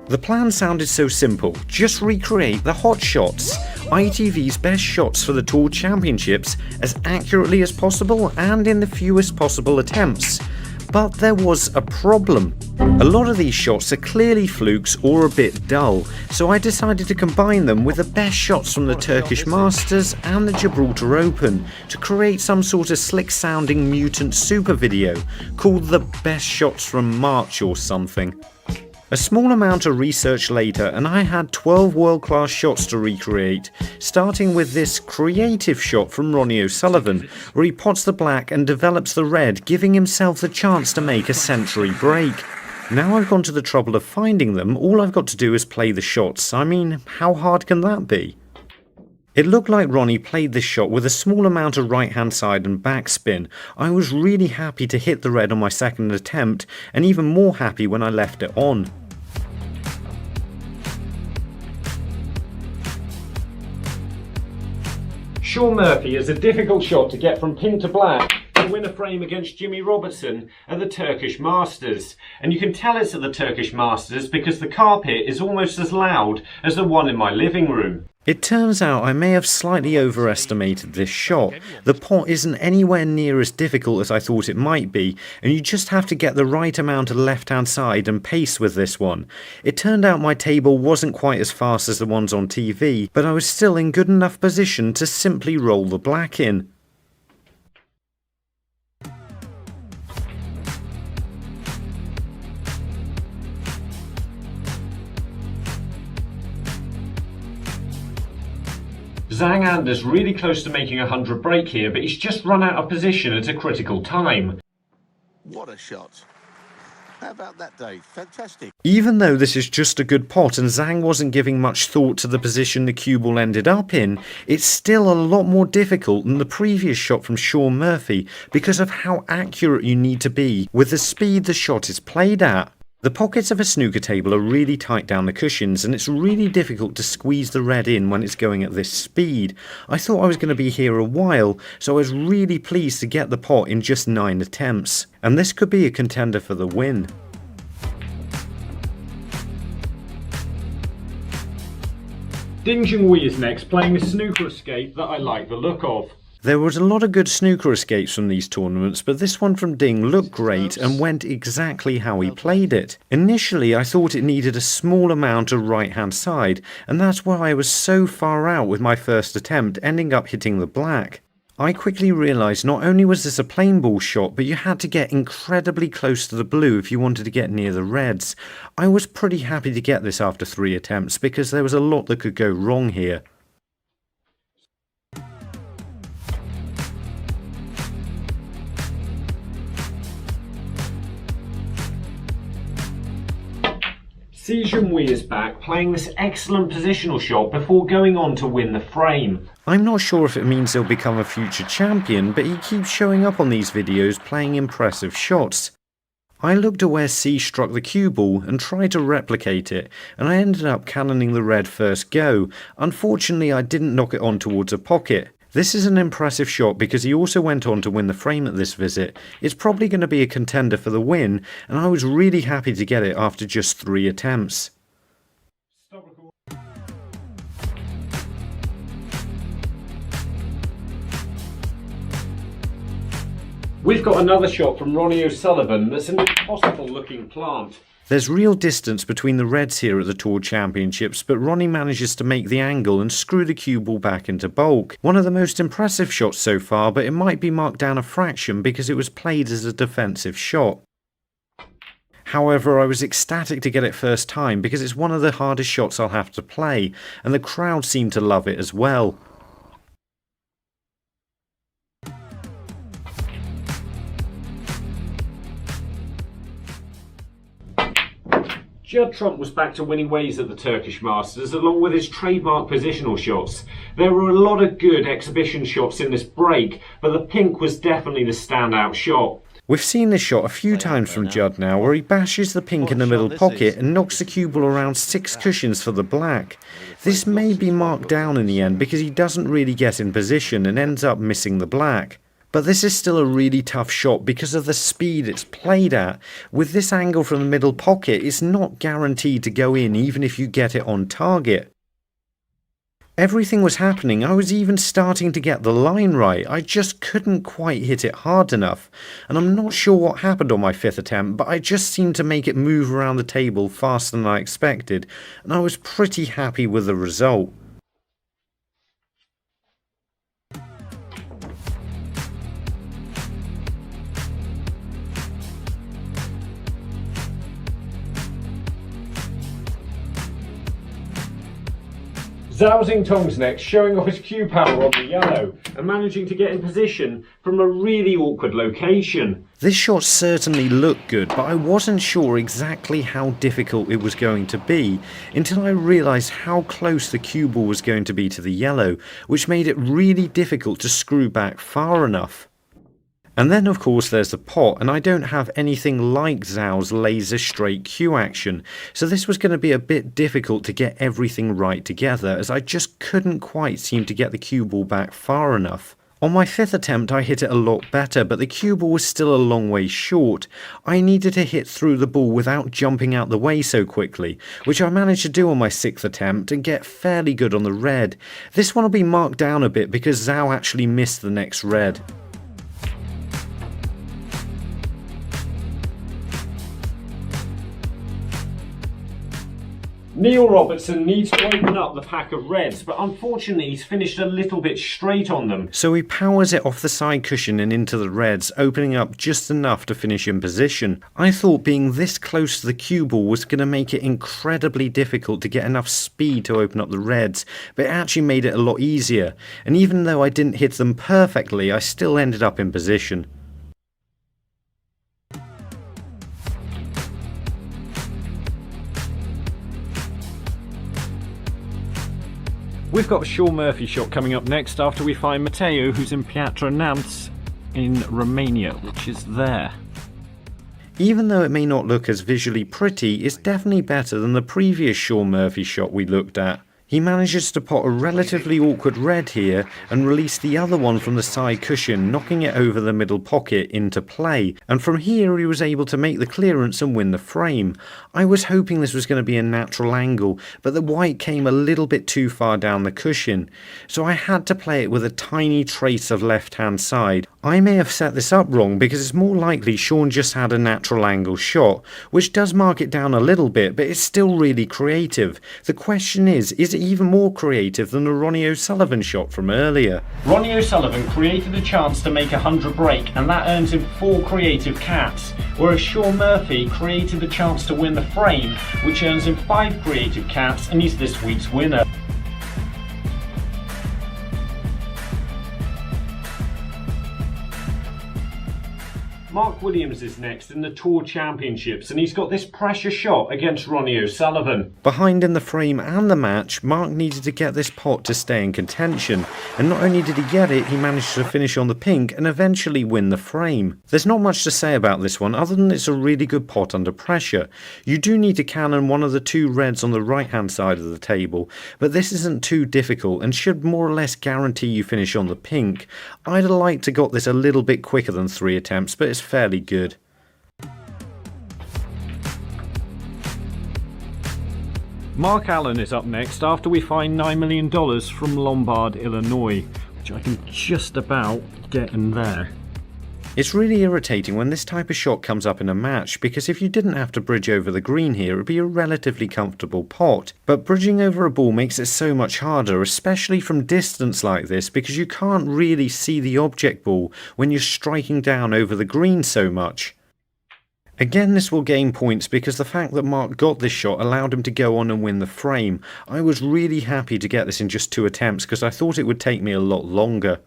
The plan sounded so simple: just recreate the hot shots, ITV's best shots for the Tour Championships, as accurately as possible and in the fewest possible attempts. But there was a problem. A lot of these shots are clearly flukes or a bit dull, so I decided to combine them with the best shots from the Turkish Masters and the Gibraltar Open to create some sort of slick sounding mutant super video called the Best Shots from March or something. A small amount of research later and I had 12 world-class shots to recreate, starting with this creative shot from Ronnie O'Sullivan, where he pots the black and develops the red, giving himself the chance to make a century break. Now I've gone to the trouble of finding them, all I've got to do is play the shots. I mean, how hard can that be? It looked like Ronnie played this shot with a small amount of right hand side and backspin. I was really happy to hit the red on my second attempt, and even more happy when I left it on. Sean Murphy is a difficult shot to get from pink to black to win a frame against Jimmy Robertson at the Turkish Masters. And you can tell it's at the Turkish Masters because the carpet is almost as loud as the one in my living room. It turns out I may have slightly overestimated this shot. The pot isn't anywhere near as difficult as I thought it might be, and you just have to get the right amount of left-hand side and pace with this one. It turned out my table wasn't quite as fast as the ones on TV, but I was still in good enough position to simply roll the black in. Zhang Anders really close to making a 100 break here, but he's just run out of position at a critical time. What a shot. How about that, Dave? Fantastic. Even though this is just a good pot and Zhang wasn't giving much thought to the position the cue ball ended up in, it's still a lot more difficult than the previous shot from Sean Murphy because of how accurate you need to be with the speed the shot is played at. The pockets of a snooker table are really tight down the cushions and it's really difficult to squeeze the red in when it's going at this speed. I thought I was going to be here a while, so I was really pleased to get the pot in just 9 attempts. And this could be a contender for the win. Ding Junhui is next, playing a snooker escape that I like the look of. There was a lot of good snooker escapes from these tournaments, but this one from Ding looked great and went exactly how he played it. Initially I thought it needed a small amount of right hand side, and that's why I was so far out with my first attempt, ending up hitting the black. I quickly realised not only was this a plain ball shot, but you had to get incredibly close to the blue if you wanted to get near the reds. I was pretty happy to get this after 3 attempts because there was a lot that could go wrong here. Si Junhui is back, playing this excellent positional shot before going on to win the frame. I'm not sure if it means he'll become a future champion, but he keeps showing up on these videos playing impressive shots. I looked at where C struck the cue ball and tried to replicate it, and I ended up cannoning the red first go. Unfortunately, I didn't knock it on towards a pocket. This is an impressive shot because he also went on to win the frame at this visit. It's probably going to be a contender for the win, and I was really happy to get it after just 3 attempts. We've got another shot from Ronnie O'Sullivan that's an impossible looking plant. There's real distance between the reds here at the Tour Championships, but Ronnie manages to make the angle and screw the cue ball back into bulk. One of the most impressive shots so far, but it might be marked down a fraction because it was played as a defensive shot. However, I was ecstatic to get it first time because it's one of the hardest shots I'll have to play, and the crowd seemed to love it as well. Judd Trump was back to winning ways at the Turkish Masters along with his trademark positional shots. There were a lot of good exhibition shots in this break, but the pink was definitely the standout shot. We've seen this shot a few times from Judd now, where he bashes the pink in the middle pocket and knocks the cue ball around 6 cushions for the black. This may be marked down in the end because he doesn't really get in position and ends up missing the black. But this is still a really tough shot because of the speed it's played at. With this angle from the middle pocket, it's not guaranteed to go in even if you get it on target. Everything was happening. I was even starting to get the line right. I just couldn't quite hit it hard enough. And I'm not sure what happened on my 5th attempt, but I just seemed to make it move around the table faster than I expected. And I was pretty happy with the result. Zhaozing Tong's next, showing off his cue power on the yellow and managing to get in position from a really awkward location. This shot certainly looked good, but I wasn't sure exactly how difficult it was going to be until I realised how close the cue ball was going to be to the yellow, which made it really difficult to screw back far enough. And then of course there's the pot, and I don't have anything like Zhao's laser straight cue action, so this was going to be a bit difficult to get everything right together, as I just couldn't quite seem to get the cue ball back far enough. On my 5th attempt I hit it a lot better, but the cue ball was still a long way short. I needed to hit through the ball without jumping out the way so quickly, which I managed to do on my 6th attempt and get fairly good on the red. This one will be marked down a bit because Zhao actually missed the next red. Neil Robertson needs to open up the pack of reds, but unfortunately he's finished a little bit straight on them. So he powers it off the side cushion and into the reds, opening up just enough to finish in position. I thought being this close to the cue ball was going to make it incredibly difficult to get enough speed to open up the reds, but it actually made it a lot easier. And even though I didn't hit them perfectly, I still ended up in position. We've got a Sean Murphy shot coming up next after we find Mateo, who's in Piatra Neamț in Romania, which is there. Even though it may not look as visually pretty, it's definitely better than the previous Sean Murphy shot we looked at. He manages to pot a relatively awkward red here and release the other one from the side cushion, knocking it over the middle pocket into play, and from here he was able to make the clearance and win the frame. I was hoping this was going to be a natural angle, but the white came a little bit too far down the cushion, so I had to play it with a tiny trace of left hand side. I may have set this up wrong because it's more likely Sean just had a natural angle shot, which does mark it down a little bit, but it's still really creative. The question is it even more creative than the Ronnie O'Sullivan shot from earlier? Ronnie O'Sullivan created a chance to make a 100 break, and that earns him 4 creative caps, whereas Sean Murphy created the chance to win the frame, which earns him 5 creative caps, and he's this week's winner. Mark Williams is next in the Tour Championships, and he's got this pressure shot against Ronnie O'Sullivan. Behind in the frame and the match, Mark needed to get this pot to stay in contention, and not only did he get it, he managed to finish on the pink and eventually win the frame. There's not much to say about this one other than it's a really good pot under pressure. You do need to cannon one of the 2 reds on the right hand side of the table, but this isn't too difficult and should more or less guarantee you finish on the pink. I'd have liked to got this a little bit quicker than 3 attempts, but it's fairly good. Mark Allen is up next after we find $9 million from Lombard, Illinois, which I can just about get in there. It's really irritating when this type of shot comes up in a match, because if you didn't have to bridge over the green here, it would be a relatively comfortable pot. But bridging over a ball makes it so much harder, especially from distance like this, because you can't really see the object ball when you're striking down over the green so much. Again, this will gain points because the fact that Mark got this shot allowed him to go on and win the frame. I was really happy to get this in just 2 attempts because I thought it would take me a lot longer.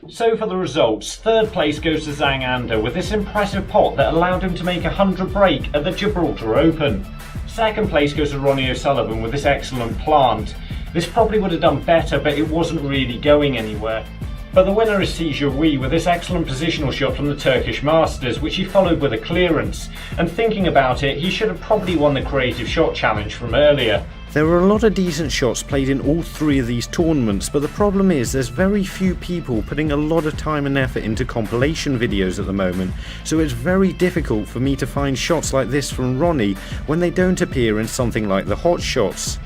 So for the results, 3rd place goes to Zhang Anda with this impressive pot that allowed him to make a 100 break at the Gibraltar Open. 2nd place goes to Ronnie O'Sullivan with this excellent plant. This probably would have done better, but it wasn't really going anywhere. But the winner is Judd with this excellent positional shot from the Turkish Masters, which he followed with a clearance. And thinking about it, he should have probably won the Creative Shot Challenge from earlier. There were a lot of decent shots played in all three of these tournaments, but the problem is there's very few people putting a lot of time and effort into compilation videos at the moment, so it's very difficult for me to find shots like this from Ronnie when they don't appear in something like the hot shots.